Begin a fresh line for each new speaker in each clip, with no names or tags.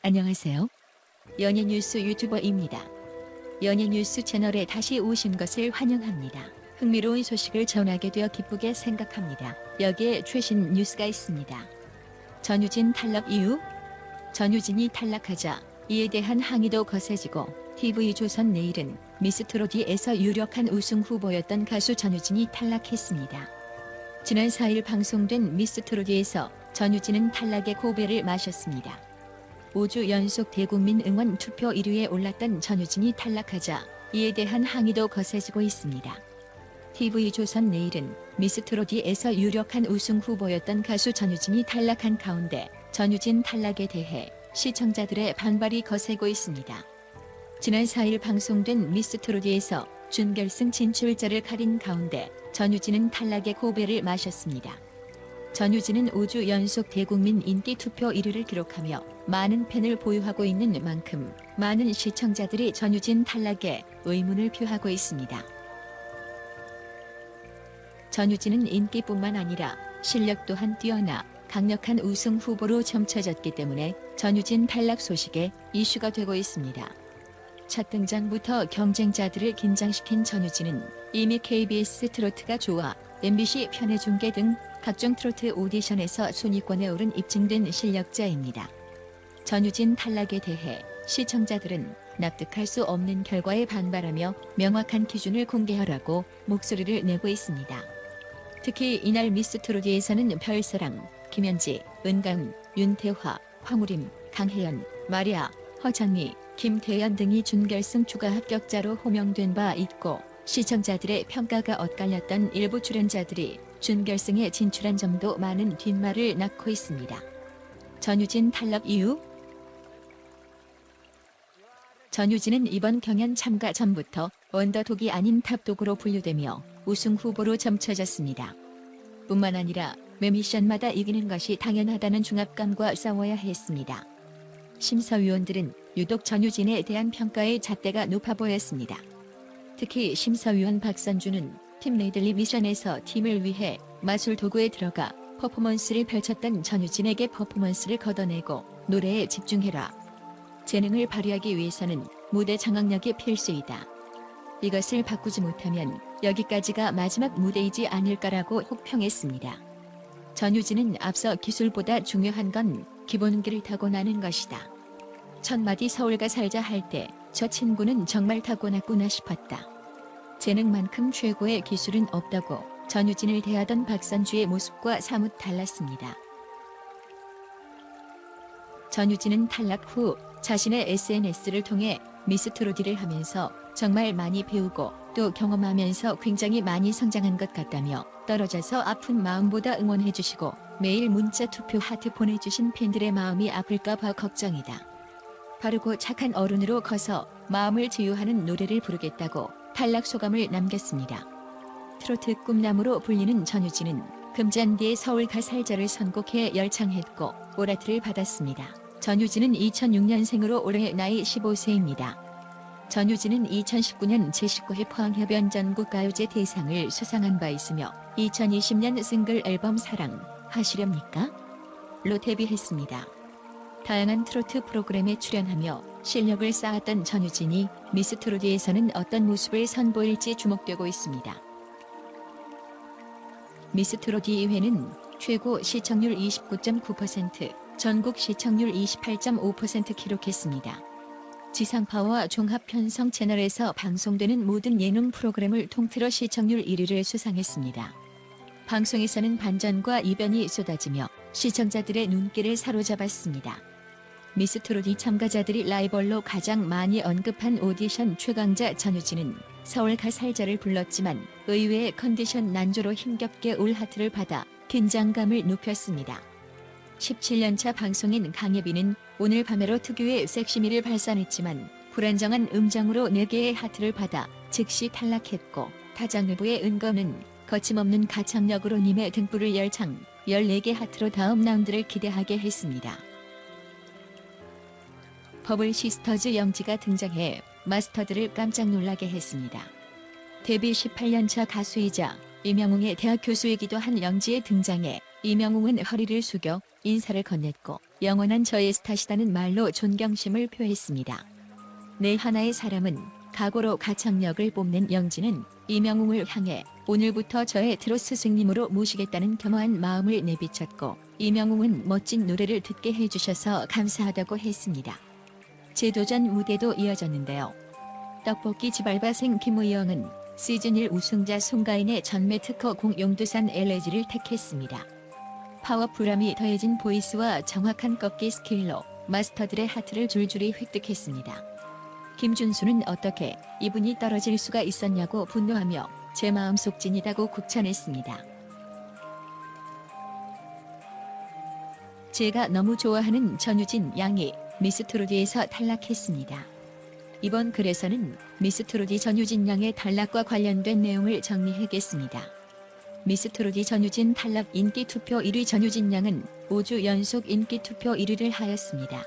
안녕하세요. 연예뉴스 유튜버입니다. 연예뉴스 채널에 다시 오신 것을 환영합니다. 흥미로운 소식을 전하게 되어 기쁘게 생각합니다. 여기에 최신 뉴스가 있습니다. 전유진 탈락 이유? 전유진이 탈락하자 이에 대한 항의도 거세지고 TV조선 내일은 미스트롯에서 유력한 우승 후보였던 가수 전유진이 탈락했습니다. 지난 4일 방송된 미스트롯에서 전유진은 탈락의 고배를 마셨습니다. 5주 연속 대국민 응원 투표 1위에 올랐던 전유진이 탈락하자 이에 대한 항의도 거세지고 있습니다. TV조선 내일은 미스트롯에서 유력한 우승 후보였던 가수 전유진이 탈락한 가운데 전유진 탈락에 대해 시청자들의 반발이 거세고 있습니다. 지난 4일 방송된 미스트롯에서 준결승 진출자를 가린 가운데 전유진은 탈락의 고배를 마셨습니다. 전유진은 5주 연속 대국민 인기 투표 1위를 기록하며 많은 팬을 보유하고 있는 만큼 많은 시청자들이 전유진 탈락에 의문을 표하고 있습니다. 전유진은 인기뿐만 아니라 실력 또한 뛰어나 강력한 우승 후보로 점쳐졌기 때문에 전유진 탈락 소식에 이슈가 되고 있습니다. 첫 등장부터 경쟁자들을 긴장시킨 전유진은 이미 KBS 트로트가 좋아, MBC 편의중계 등 각종 트로트 오디션에서 순위권에 오른 입증된 실력자입니다. 전유진 탈락에 대해 시청자들은 납득할 수 없는 결과에 반발하며 명확한 기준을 공개하라고 목소리를 내고 있습니다. 특히 이날 미스트롯에서는 별사랑, 김현지, 은가은, 윤태화, 황우림, 강혜연, 마리아, 허창미, 김태연 등이 준결승 추가 합격자로 호명된 바 있고 시청자들의 평가가 엇갈렸던 일부 출연자들이 준결승에 진출한 점도 많은 뒷말을 낳고 있습니다. 전유진 탈락 이유? 전유진은 이번 경연 참가 전부터 언더독이 아닌 탑독으로 분류되며 우승 후보로 점쳐졌습니다. 뿐만 아니라 매 미션마다 이기는 것이 당연하다는 중압감과 싸워야 했습니다. 심사위원들은 유독 전유진에 대한 평가의 잣대가 높아 보였습니다. 특히 심사위원 박선주는 팀 메들리 미션에서 팀을 위해 마술 도구에 들어가 퍼포먼스를 펼쳤던 전유진에게 퍼포먼스를 걷어내고 노래에 집중해라. 재능을 발휘하기 위해서는 무대 장악력이 필수이다. 이것을 바꾸지 못하면 여기까지가 마지막 무대이지 않을까라고 혹평했습니다. 전유진은 앞서 기술보다 중요한 건 기본기를 타고나는 것이다. 첫 마디 서울가 살자 할 때 저 친구는 정말 타고났구나 싶었다. 재능만큼 최고의 기술은 없다고 전유진을 대하던 박선주의 모습과 사뭇 달랐습니다. 전유진은 탈락 후 자신의 SNS를 통해 미스트롯을 하면서 정말 많이 배우고 또 경험하면서 굉장히 많이 성장한 것 같다며 떨어져서 아픈 마음보다 응원해주시고 매일 문자 투표 하트 보내주신 팬들의 마음이 아플까봐 걱정이다. 바르고 착한 어른으로 커서 마음을 치유하는 노래를 부르겠다고 탈락 소감을 남겼습니다. 트로트 꿈나무로 불리는 전유진은 금잔디의 서울 가살자를 선곡해 열창했고 오라트를 받았습니다. 전유진은 2006년생으로 올해 나이 15세입니다. 전유진은 2019년 제19회 포항협연 전국가요제 대상을 수상한 바 있으며 2020년 싱글 앨범 사랑, 하시렵니까? 로 데뷔했습니다. 다양한 트로트 프로그램에 출연하며 실력을 쌓았던 전유진이 미스트롯에서는 어떤 모습을 선보일지 주목되고 있습니다. 미스트롯 2회는 최고 시청률 29.9%, 전국 시청률 28.5% 기록했습니다. 지상파와 종합편성 채널에서 방송되는 모든 예능 프로그램을 통틀어 시청률 1위를 수상했습니다. 방송에서는 반전과 이변이 쏟아지며 시청자들의 눈길을 사로잡았습니다. 미스트롯 참가자들이 라이벌로 가장 많이 언급한 오디션 최강자 전유진은 서울 가살자를 불렀지만 의외의 컨디션 난조로 힘겹게 올 하트를 받아 긴장감을 높였습니다. 17년차 방송인 강예빈은 오늘 밤에로 특유의 섹시미를 발산했지만 불안정한 음정으로 4개의 하트를 받아 즉시 탈락했고 타장르부의 은거는 거침없는 가창력으로 님의 등불을 열창 14개 하트로 다음 라운드를 기대하게 했습니다. 버블 시스터즈 영지가 등장해 마스터들을 깜짝 놀라게 했습니다. 데뷔 18년차 가수이자 이명웅의 대학 교수이기도 한 영지의 등장에 이명웅은 허리를 숙여 인사를 건넸고 영원한 저의 스타시다는 말로 존경심을 표했습니다. 내 하나의 사람은 각오로 가창력을 뽐낸 영진은 이명웅을 향해 오늘부터 저의 트롯 스승님으로 모시겠다는 겸허한 마음을 내비쳤고 이명웅은 멋진 노래를 듣게 해주셔서 감사하다고 했습니다. 재도전 무대도 이어졌는데요. 떡볶이 지발바생 김우영은 시즌1 우승자 송가인의 전매 특허 공용두산 LG를 택했습니다. 파워풀함이 더해진 보이스와 정확한 꺾기 스킬로 마스터들의 하트를 줄줄이 획득했습니다. 김준수는 어떻게 이분이 떨어질 수가 있었냐고 분노하며 제 마음속 찐이다고 극찬했습니다. 제가 너무 좋아하는 전유진 양이 미스트롯에서 탈락했습니다. 이번 글에서는 미스트롯 전유진 양의 탈락과 관련된 내용을 정리하겠습니다. 미스트롯 전유진 탈락 인기투표 1위 전유진 양은 5주 연속 인기투표 1위를 하였습니다.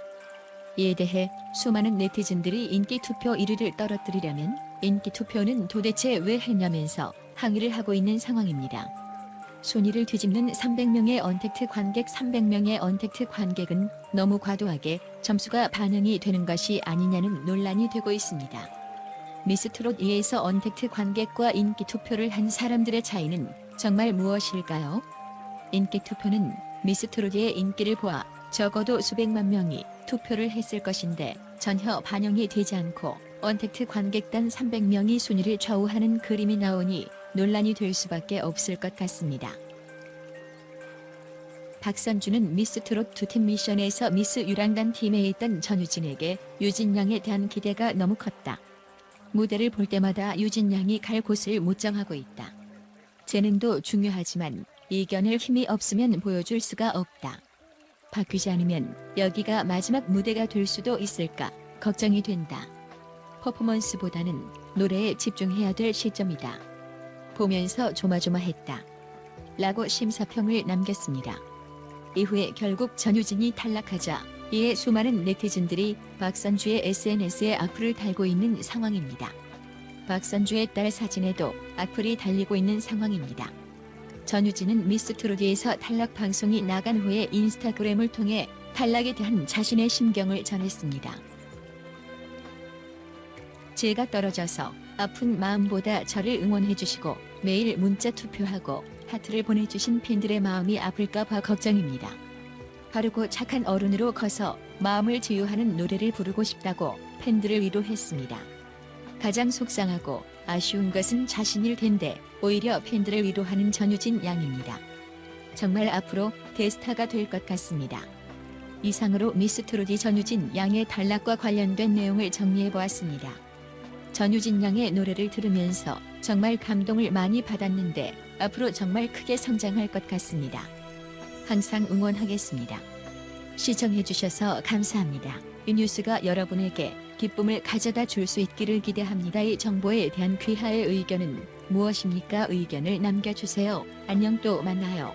이에 대해 수많은 네티즌들이 인기투표 1위를 떨어뜨리려면 인기투표는 도대체 왜 했냐면서 항의를 하고 있는 상황입니다. 순위를 뒤집는 300명의 언택트 관객 300명의 언택트 관객은 너무 과도하게 점수가 반영이 되는 것이 아니냐는 논란이 되고 있습니다. 미스트롯 2에서 언택트 관객과 인기투표를 한 사람들의 차이는 정말 무엇일까요? 인기투표는 미스트롯의 인기를 보아 적어도 수백만 명이 투표를 했을 것인데 전혀 반영이 되지 않고 언택트 관객단 300명이 순위를 좌우하는 그림이 나오니 논란이 될 수밖에 없을 것 같습니다. 박선주는 미스트롯 2팀 미션에서 미스 유랑단 팀에 있던 전유진에게 유진 양에 대한 기대가 너무 컸다. 무대를 볼 때마다 유진 양이 갈 곳을 못 정하고 있다. 재능도 중요하지만 이겨낼 힘이 없으면 보여줄 수가 없다. 바뀌지 않으면 여기가 마지막 무대가 될 수도 있을까 걱정이 된다. 퍼포먼스보다는 노래에 집중해야 될 시점이다. 보면서 조마조마했다. 라고 심사평을 남겼습니다. 이후에 결국 전유진이 탈락하자 이에 수많은 네티즌들이 박선주의 SNS에 악플을 달고 있는 상황입니다. 박선주의 딸 사진에도 악플이 달리고 있는 상황입니다. 전유진은 미스트롯에서 탈락 방송이 나간 후에 인스타그램을 통해 탈락에 대한 자신의 심경을 전했습니다. 제가 떨어져서 아픈 마음보다 저를 응원해주시고 매일 문자 투표하고 하트를 보내주신 팬들의 마음이 아플까 봐 걱정입니다. 바르고 착한 어른으로 커서 마음을 치유하는 노래를 부르고 싶다고 팬들을 위로했습니다. 가장 속상하고 아쉬운 것은 자신일 텐데 오히려 팬들을 위로하는 전유진 양입니다. 정말 앞으로 대스타가 될 것 같습니다. 이상으로 미스트롯 전유진 양의 탈락과 관련된 내용을 정리해보았습니다. 전유진 양의 노래를 들으면서 정말 감동을 많이 받았는데 앞으로 정말 크게 성장할 것 같습니다. 항상 응원하겠습니다. 시청해주셔서 감사합니다. 이 뉴스가 여러분에게 기쁨을 가져다 줄 수 있기를 기대합니다. 이 정보에 대한 귀하의 의견은 무엇입니까? 의견을 남겨주세요. 안녕 또 만나요.